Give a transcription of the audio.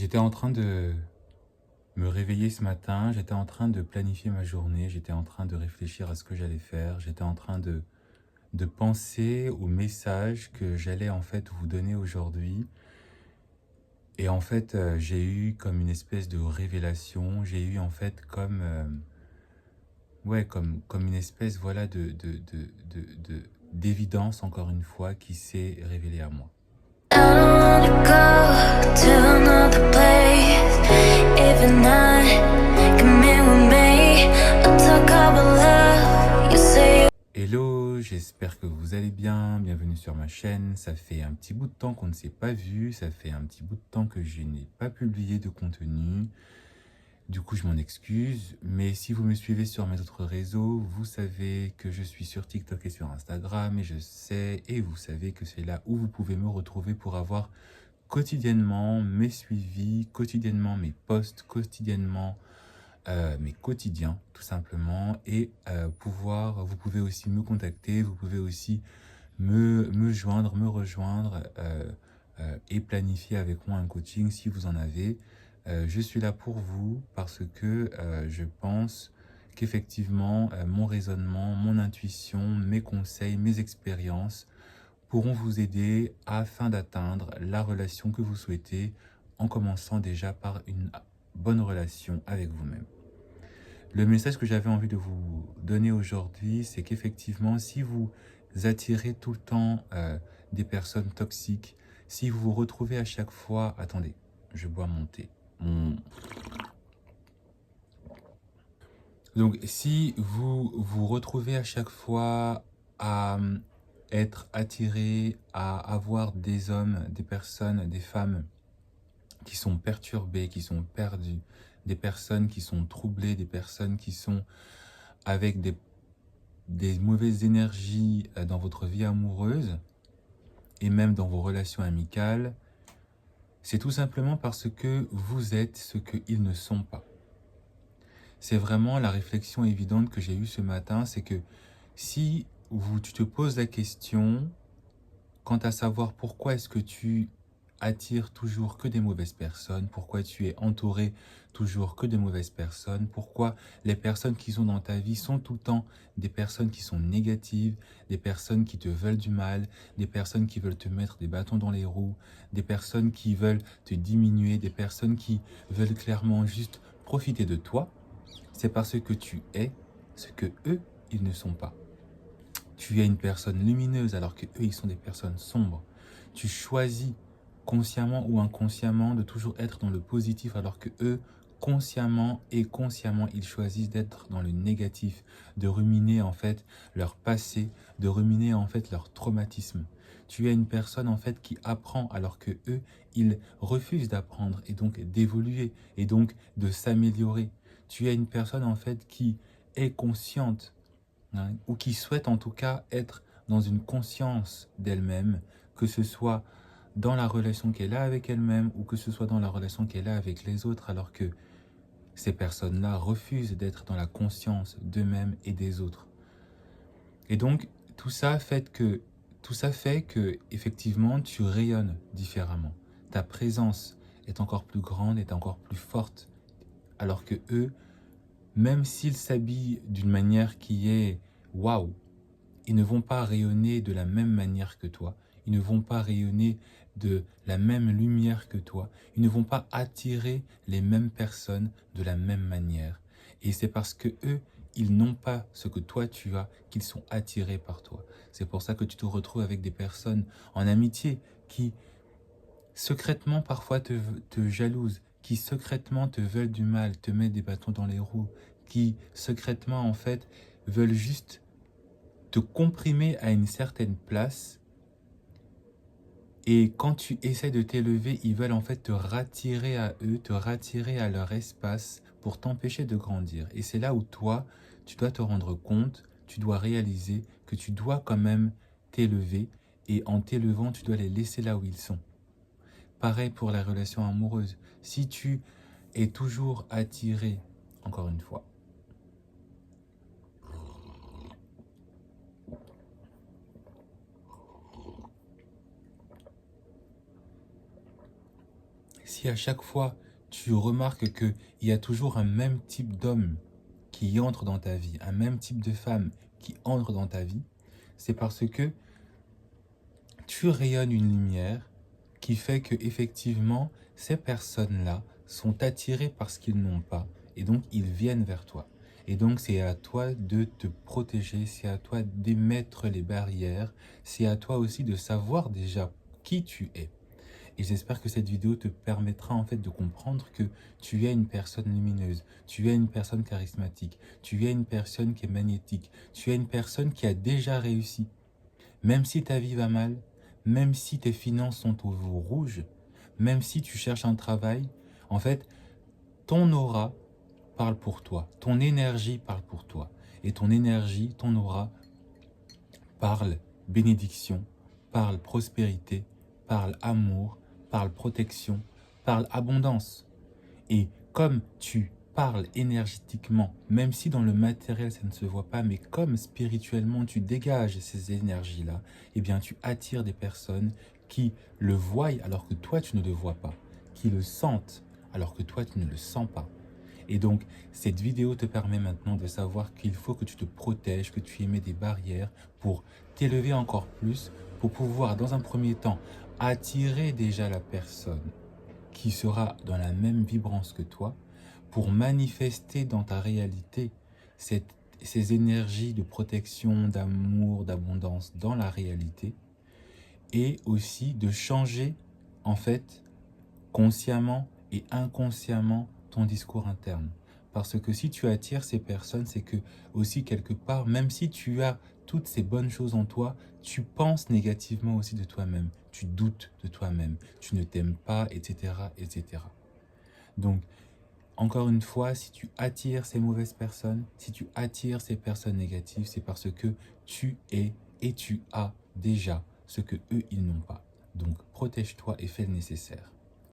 J'étais en train de me réveiller ce matin, j'étais en train de planifier ma journée, j'étais en train de réfléchir à ce que j'allais faire, j'étais en train de penser au message que j'allais en fait vous donner aujourd'hui. Et en fait, j'ai eu comme une espèce de révélation, j'ai eu en fait comme, ouais, comme une espèce, voilà, d'évidence, encore une fois, qui s'est révélée à moi. I don't wanna go to another place. If you're not coming with me, I'll talk about love. You say Hello, j'espère que vous allez bien, bienvenue sur ma chaîne. Ça fait un petit bout de temps qu'on ne s'est pas vu, ça fait un petit bout de temps que je n'ai pas publié de contenu. Du coup, je m'en excuse, mais si vous me suivez sur mes autres réseaux, vous savez que je suis sur TikTok et sur Instagram, et je sais, et vous savez que c'est là où vous pouvez me retrouver pour avoir quotidiennement mes suivis, quotidiennement mes posts, quotidiennement mes quotidiens, tout simplement, et vous pouvez aussi me contacter, vous pouvez aussi me joindre, me rejoindre et planifier avec moi un coaching si vous en avez. Je suis là pour vous parce que je pense qu'effectivement, mon raisonnement, mon intuition, mes conseils, mes expériences pourront vous aider afin d'atteindre la relation que vous souhaitez en commençant déjà par une bonne relation avec vous-même. Le message que j'avais envie de vous donner aujourd'hui, c'est qu'effectivement, si vous attirez tout le temps des personnes toxiques, si vous vous retrouvez à chaque fois... Attendez, je bois mon thé. Donc, si vous vous retrouvez à chaque fois à être attiré, à avoir des hommes, des personnes, des femmes qui sont perturbées, qui sont perdues, des personnes qui sont troublées, des personnes qui sont avec des mauvaises énergies dans votre vie amoureuse et même dans vos relations amicales, c'est tout simplement parce que vous êtes ce qu'ils ne sont pas. C'est vraiment la réflexion évidente que j'ai eue ce matin, c'est que si tu te poses la question quant à savoir pourquoi est-ce que tu attires toujours que des mauvaises personnes, pourquoi tu es entouré toujours que de mauvaises personnes, pourquoi les personnes qui sont dans ta vie sont tout le temps des personnes qui sont négatives, des personnes qui te veulent du mal, des personnes qui veulent te mettre des bâtons dans les roues, des personnes qui veulent te diminuer, des personnes qui veulent clairement juste profiter de toi, c'est parce que tu es ce que eux, ils ne sont pas. Tu es une personne lumineuse alors que eux, ils sont des personnes sombres. Tu choisis consciemment ou inconsciemment de toujours être dans le positif alors que eux, consciemment et consciemment, ils choisissent d'être dans le négatif, de ruminer en fait leur passé, de ruminer en fait leur traumatisme. Tu es une personne en fait qui apprend alors que eux, ils refusent d'apprendre et donc d'évoluer et donc de s'améliorer. Tu es une personne en fait qui est consciente, hein, ou qui souhaite en tout cas être dans une conscience d'elle-même, que ce soit dans la relation qu'elle a avec elle-même ou que ce soit dans la relation qu'elle a avec les autres, alors que ces personnes-là refusent d'être dans la conscience d'eux-mêmes et des autres. Et donc, tout ça fait que effectivement, tu rayonnes différemment. Ta présence est encore plus grande, est encore plus forte, alors que eux, même s'ils s'habillent d'une manière qui est waouh, ils ne vont pas rayonner de la même manière que toi. Ils ne vont pas rayonner de la même lumière que toi. Ils ne vont pas attirer les mêmes personnes de la même manière. Et c'est parce que eux, ils n'ont pas ce que toi tu as, qu'ils sont attirés par toi. C'est pour ça que tu te retrouves avec des personnes en amitié qui secrètement parfois te jalousent, qui secrètement te veulent du mal, te mettent des bâtons dans les roues, qui secrètement en fait veulent juste te comprimer à une certaine place, et quand tu essaies de t'élever, ils veulent en fait te rattirer à eux, te rattirer à leur espace pour t'empêcher de grandir. Et c'est là où toi, tu dois te rendre compte, tu dois réaliser que tu dois quand même t'élever, et en t'élevant, tu dois les laisser là où ils sont. Pareil pour la relation amoureuse. Si tu es toujours attiré, encore une fois, si à chaque fois tu remarques qu'il y a toujours un même type d'homme qui entre dans ta vie, un même type de femme qui entre dans ta vie, c'est parce que tu rayonnes une lumière qui fait que effectivement ces personnes-là sont attirées par ce qu'ils n'ont pas et donc ils viennent vers toi. Et donc c'est à toi de te protéger, c'est à toi d'émettre les barrières, c'est à toi aussi de savoir déjà qui tu es. Et j'espère que cette vidéo te permettra en fait de comprendre que tu es une personne lumineuse, tu es une personne charismatique, tu es une personne qui est magnétique, tu es une personne qui a déjà réussi. Même si ta vie va mal, même si tes finances sont au rouge, même si tu cherches un travail, en fait, ton aura parle pour toi, ton énergie parle pour toi. Et ton énergie, ton aura, parle bénédiction, parle prospérité, parle amour, parle protection, parle abondance. Et comme tu parles énergétiquement, même si dans le matériel ça ne se voit pas, mais comme spirituellement tu dégages ces énergies-là, eh bien tu attires des personnes qui le voient alors que toi tu ne le vois pas, qui le sentent alors que toi tu ne le sens pas. Et donc, cette vidéo te permet maintenant de savoir qu'il faut que tu te protèges, que tu émets des barrières pour t'élever encore plus, pour pouvoir, dans un premier temps, attirer déjà la personne qui sera dans la même vibrance que toi, pour manifester dans ta réalité ces énergies de protection, d'amour, d'abondance dans la réalité, et aussi de changer, en fait, consciemment et inconsciemment ton discours interne. Parce que si tu attires ces personnes, c'est que aussi quelque part, même si tu as toutes ces bonnes choses en toi, tu penses négativement aussi de toi-même. Tu doutes de toi-même. Tu ne t'aimes pas, etc., etc. Donc, encore une fois, si tu attires ces mauvaises personnes, si tu attires ces personnes négatives, c'est parce que tu es et tu as déjà ce que eux, ils n'ont pas. Donc, protège-toi et fais le nécessaire.